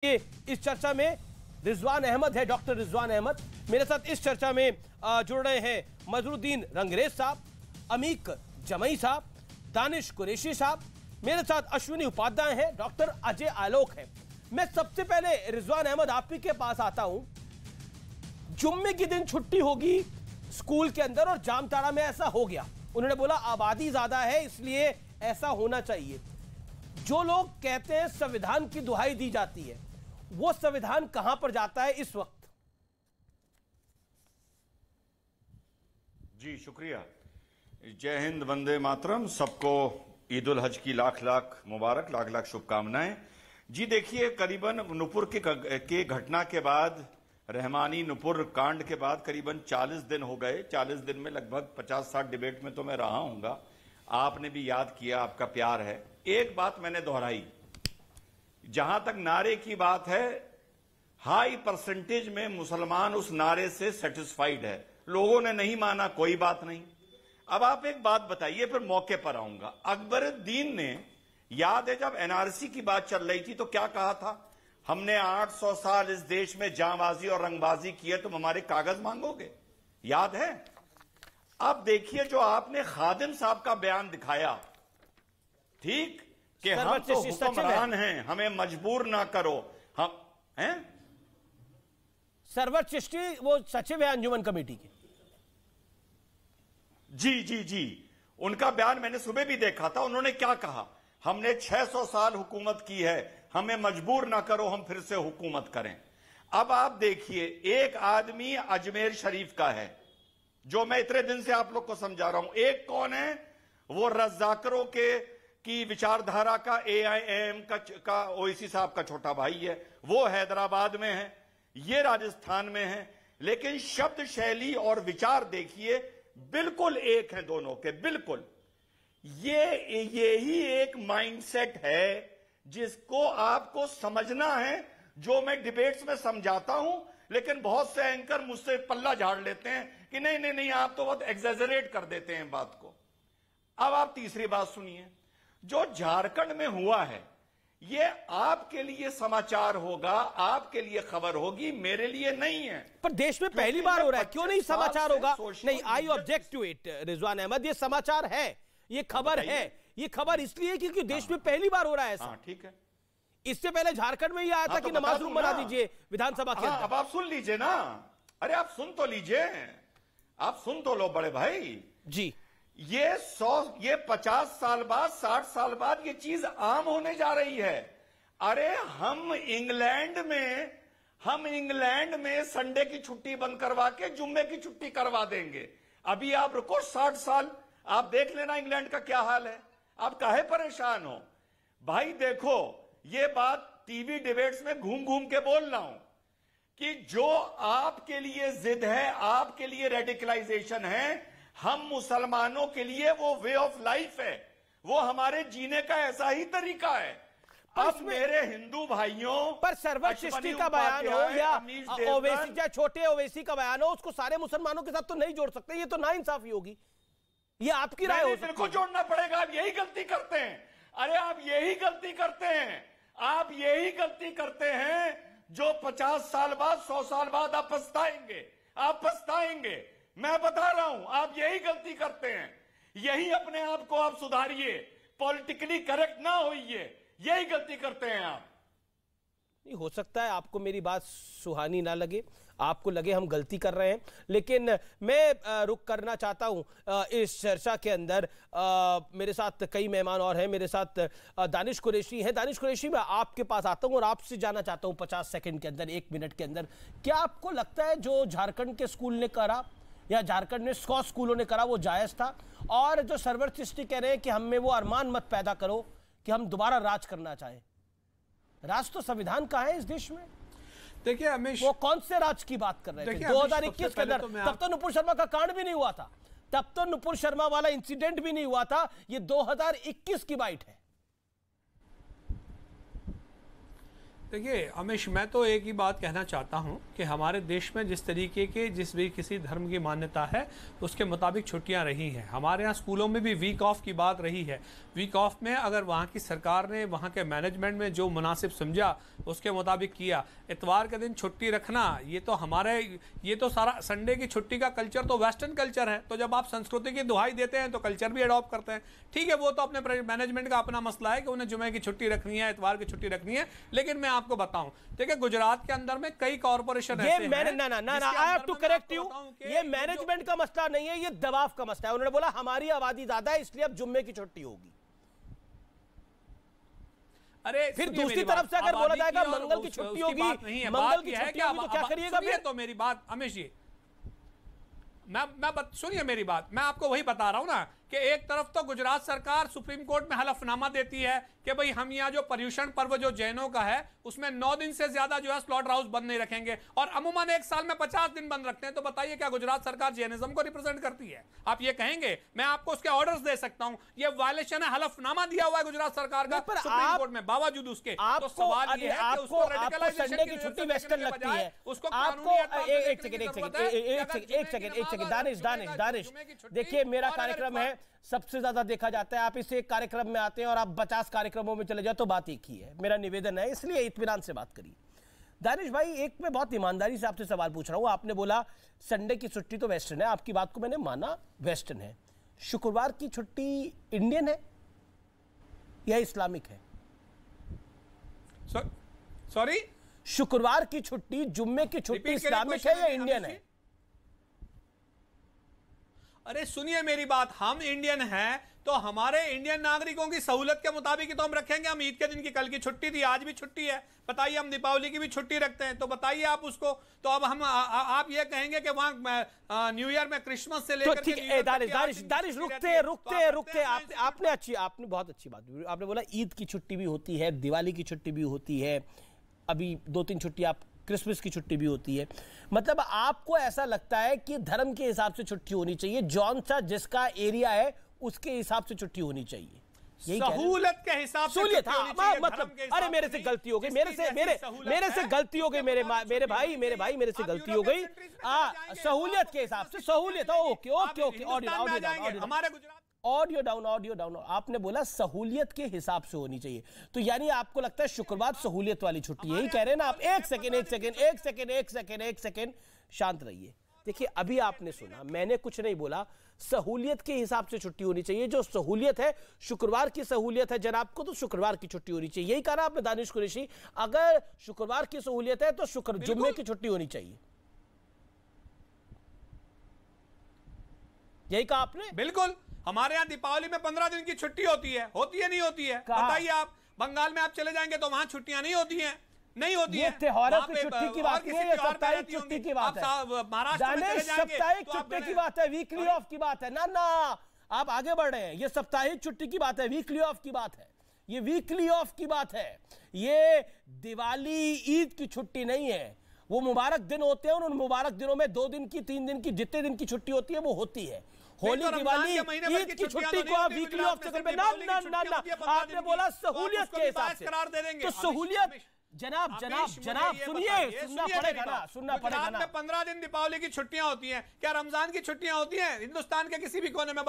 इस चर्चा में रिजवान अहमद है, डॉक्टर रिजवान अहमद मेरे साथ इस चर्चा में जुड़ रहे हैं। मजरुद्दीन रंगरेज साहब, अमीक जमई साहब, दानिश कुरैशी साहब, मेरे साथ अश्विनी उपाध्याय हैं, डॉक्टर अजय आलोक है। मैं सबसे पहले रिजवान अहमद आप ही के पास आता हूं। जुम्मे के दिन छुट्टी होगी स्कूल के अंदर और जामताड़ा में ऐसा हो गया। उन्होंने बोला आबादी ज्यादा है इसलिए ऐसा होना चाहिए। जो लोग कहते हैं संविधान की दुहाई दी जाती है, वो संविधान कहां पर जाता है इस वक्त? जी शुक्रिया। जय हिंद, वंदे मातरम। सबको ईद उल हज की लाख लाख मुबारक, लाख लाख शुभकामनाएं। जी देखिए, करीबन नुपुर के घटना के बाद, रहमानी नुपुर कांड के बाद करीबन 40 दिन हो गए। 40 दिन में लगभग 50-60 डिबेट में तो मैं रहा हूंगा। आपने भी याद किया, आपका प्यार है। एक बात मैंने दोहराई, जहां तक नारे की बात है, हाई परसेंटेज में मुसलमान उस नारे से सेटिस्फाइड है। लोगों ने नहीं माना, कोई बात नहीं। अब आप एक बात बताइए, फिर मौके पर आऊंगा। अकबरुद्दीन ने, याद है जब एनआरसी की बात चल रही थी तो क्या कहा था? हमने 800 साल इस देश में जांबाजी और रंगबाजी की है, तुम हमारे कागज मांगोगे? याद है? अब देखिए, जो आपने खादिम साहब का बयान दिखाया, ठीक, कि हम तो हुक्मरान हैं, हमें मजबूर ना करो, हम हैं। सरवर चिश्ती वो सचिव है अंजुमन कमेटी के। जी, उनका बयान मैंने सुबह भी देखा था। उन्होंने क्या कहा? हमने 600 साल हुकूमत की है, हमें मजबूर ना करो, हम फिर से हुकूमत करें। अब आप देखिए, एक आदमी अजमेर शरीफ का है, जो मैं इतने दिन से आप लोग को समझा रहा हूं। एक कौन है? वो रज़ाकरों की विचारधारा का AIM का ओवैसी साहब का छोटा भाई है। वो हैदराबाद में है, ये राजस्थान में है, लेकिन शब्द शैली और विचार देखिए बिल्कुल एक है दोनों के, बिल्कुल। यही एक माइंडसेट है जिसको आपको समझना है, जो मैं डिबेट्स में समझाता हूं। लेकिन बहुत से एंकर मुझसे पल्ला झाड़ लेते हैं कि नहीं, आप तो बहुत एक्सेजरेट कर देते हैं बात को। अब आप तीसरी बात सुनिए, जो झारखंड में हुआ है, ये आपके लिए समाचार होगा, आपके लिए खबर होगी, मेरे लिए नहीं है। पर देश में पहली बार हो रहा है, क्यों नहीं समाचार होगा? नहीं, I object to it Rizwan Ahmed. ये समाचार है, ये खबर है। ये खबर इसलिए क्योंकि देश में पहली बार हो रहा है ऐसा। ठीक है। इससे पहले झारखंड में ही आया था कि नमाज रूम बना दीजिए विधानसभा के अंदर। अब आप सुन लीजिए ना। अरे आप सुन तो लीजिए, आप सुन तो लो बड़े भाई जी। ये 50 साल बाद, 60 साल बाद ये चीज आम होने जा रही है। अरे हम इंग्लैंड में संडे की छुट्टी बंद करवा के जुम्मे की छुट्टी करवा देंगे। अभी आप रुको 60 साल, आप देख लेना इंग्लैंड का क्या हाल है। आप काहे परेशान हो भाई? देखो, ये बात टीवी डिबेट्स में घूम घूम के बोल रहा हूं कि जो आपके लिए जिद है, आपके लिए रेडिकलाइजेशन है, हम मुसलमानों के लिए वो वे ऑफ लाइफ है, वो हमारे जीने का ऐसा ही तरीका है। अब मेरे हिंदू भाइयों, पर सरवर चिश्ती का बयान हो या ओवैसी, या छोटे ओवैसी का बयान हो, उसको सारे मुसलमानों के साथ तो नहीं जोड़ सकते। ये तो नाइंसाफी होगी। ये आपकी राय हो सकती है। बिल्कुल जोड़ना पड़ेगा। आप यही गलती करते हैं। अरे आप यही गलती करते हैं। आप यही गलती करते हैं जो 50 साल बाद, 100 साल बाद आप पछताएंगे। आप पछताएंगे, मैं बता रहा हूं। आप यही गलती करते हैं। यही अपने आप को आप सुधारिए, पॉलिटिकली करेक्ट ना होइए। यही गलती करते हैं आप। नहीं, हो सकता है आपको मेरी बात सुहानी ना लगे, आपको लगे हम गलती कर रहे हैं, लेकिन मैं रुक करना चाहता हूं इस चर्चा के अंदर। मेरे साथ कई मेहमान और हैं। मेरे साथ दानिश कुरैशी हैं। दानिश कुरैशी, मैं आपके पास आता हूं और आपसे जानना चाहता हूं 50 सेकंड के अंदर, 1 मिनट के अंदर, क्या आपको लगता है जो झारखंड के स्कूल ने करा या झारखंड में 100 स्कूलों ने करा वो जायज था? और जो सरवर चिश्ती कह रहे हैं कि हमें वो अरमान मत पैदा करो कि हम दोबारा राज करना चाहें। राज तो संविधान का है इस देश में। देखिए हमेशा वो कौन से राज की बात कर रहे थे 2021 के अंदर? तब तो नुपुर शर्मा का कांड भी नहीं हुआ था, तब तो नुपुर शर्मा वाला इंसिडेंट भी नहीं हुआ था। ये 2021 की बात है। देखिए अमीश, मैं तो एक ही बात कहना चाहता हूं कि हमारे देश में जिस तरीके के जिस भी किसी धर्म की मान्यता है उसके मुताबिक छुट्टियां रही हैं। हमारे यहाँ स्कूलों में भी वीक ऑफ की बात रही है। वीक ऑफ में अगर वहाँ की सरकार ने, वहाँ के मैनेजमेंट में जो मुनासिब समझा उसके मुताबिक किया। इतवार के दिन छुट्टी रखना ये तो सारा संडे की छुट्टी का कल्चर तो वेस्टर्न कल्चर है। तो जब आप संस्कृति की दुहाई देते हैं तो कल्चर भी अडॉप्ट करते हैं। ठीक है, वो तो अपने मैनेजमेंट का अपना मसला है कि उन्हें जुमे की छुट्टी रखनी है, इतवार की छुट्टी रखनी है। लेकिन मैं आपको बताऊं, देखिए गुजरात के अंदर में कई कॉर्पोरेशन ऐसे हैं, I have to correct you, ये मैनेजमेंट का मसला नहीं है, ये दबाव का मसला है। उन्होंने बोला हमारी आबादी ज्यादा है इसलिए अब जुम्मे की छुट्टी होगी। अरे फिर दूसरी तरफ से अगर बोला जाएगा मंगल की छुट्टी होगी, मंगल की छुट्टी होगी तो क्या करिएगा? फिर तो मेरी बात अमीश जी, सुनिए मेरी बात, मैं आपको वही बता रहा हूं ना कि एक तरफ तो गुजरात सरकार सुप्रीम कोर्ट में हलफनामा देती है कि भाई हम यहाँ जो पर्यूषण पर्व जो जैनों का है उसमें 9 दिन से ज्यादा जो है स्लॉटर हाउस बंद नहीं रखेंगे, और अमूमन एक साल में 50 दिन बंद रखते हैं। तो बताइए क्या गुजरात सरकार जैनिज्म को रिप्रेजेंट करती है? आप ये कहेंगे? मैं आपको उसके ऑर्डर्स दे सकता हूं, ये वायलेशन है, हलफनामा दिया हुआ है गुजरात सरकार का सुप्रीम कोर्ट में। बावजूद उसके तो सवाल ये है कि उसको संडे की छुट्टी वेस्टर्न लगती है, उसको आपको एक सेकंड दानिश, देखिए मेरा कार्यक्रम है, सबसे ज्यादा देखा जाता है। आप इसे एक कार्यक्रम में आते हैं और आप 50 कार्यक्रमों में चले जाओ तो बात एक ही है। मेरा निवेदन है, इसलिए इत्मीनान से बात करिए। दानिश भाई, एक मैं बहुत ईमानदारी से आपसे सवाल पूछ रहा हूं। आपने बोला संडे की छुट्टी तो वेस्टर्न है, आपकी बात को मैंने माना, वेस्टर्न है। शुक्रवार की छुट्टी इंडियन है या इस्लामिक है? सॉरी, शुक्रवार की छुट्टी, जुम्मे की छुट्टी इस्लामिक है या इंडियन है? अरे सुनिए मेरी बात, हम इंडियन हैं तो हमारे इंडियन नागरिकों की सहूलत के मुताबिक ही तो हम रखेंगे। हम ईद के दिन की, कल की छुट्टी थी, आज भी छुट्टी है, बताइए। हम दीपावली की भी छुट्टी रखते हैं, तो बताइए आप उसको। तो अब हम आप ये कहेंगे कि वहां न्यू ईयर में क्रिसमस से लेकर के दानिश रुकते आपने बहुत अच्छी बात, आपने बोला ईद की छुट्टी भी होती है, दिवाली की छुट्टी भी होती है, अभी 2-3 छुट्टी आप क्रिसमस की छुट्टी भी होती है। मतलब आपको ऐसा लगता है कि धर्म के हिसाब से छुट्टी होनी चाहिए, जौन सा जिसका एरिया है उसके हिसाब से छुट्टी होनी चाहिए, सहूलत के हिसाब से। मतलब अरे मेरे से गलती हो गई, मेरे से गलती हो गई, मेरे भाई मेरे से गलती हो गई। सहूलियत के हिसाब से, सहूलियत, ओके, ऑडियो डाउन। आपने बोला सहूलियत के हिसाब से होनी चाहिए, तो यानी आपको लगता है शुक्रवार सहूलियत वाली छुट्टी, यही कह रहे हैं ना आप? एक सेकेंड शांत रहिए। देखिए अभी आपने सुना, मैंने कुछ नहीं बोला, सहूलियत के हिसाब से छुट्टी होनी चाहिए। जो सहूलियत है, शुक्रवार की सहूलियत है जनाब को, तो शुक्रवार की छुट्टी होनी चाहिए, यही कहा ना आपने दानिश कुरैशी? अगर शुक्रवार की सहूलियत है तो जुम्मे की छुट्टी होनी चाहिए, यही कहा आपने? बिल्कुल। हमारे यहाँ दीपावली में 15 दिन की छुट्टी होती है नहीं होती है? बताइए आप। बंगाल में आप चले जाएंगे तो वहां छुट्टियां नहीं होती हैं, नहीं होती है। त्योहारों की छुट्टी की बात नहीं है, साप्ताहिक छुट्टी की बात है। महाराष्ट्र में चले जाएंगे, साप्ताहिक छुट्टी की बात है, वीकली ऑफ की बात है ना। आप आगे बढ़ रहे हैं, ये साप्ताहिक छुट्टी की बात है, वीकली ऑफ की बात है, ये वीकली ऑफ की बात है। ये दिवाली ईद की छुट्टी नहीं है, वो मुबारक दिन होते हैं, उन मुबारक दिनों में 2 दिन की, 3 दिन की, जितने दिन की छुट्टी होती है वो होती है। होली, दिवाली, ईद की छुट्टी को आप वीकली ऑफ से करते? ना, आपने बोला सहूलियत के हिसाब से करार दे देंगे। तो सहूलियत, जनाब सुनिए, सुनना पड़ेगा ना। 15 दिन दीपावली की छुट्टियां होती हैं, क्या रमजान की छुट्टियां होती हैं हिंदुस्तान के किसी भी कोने में?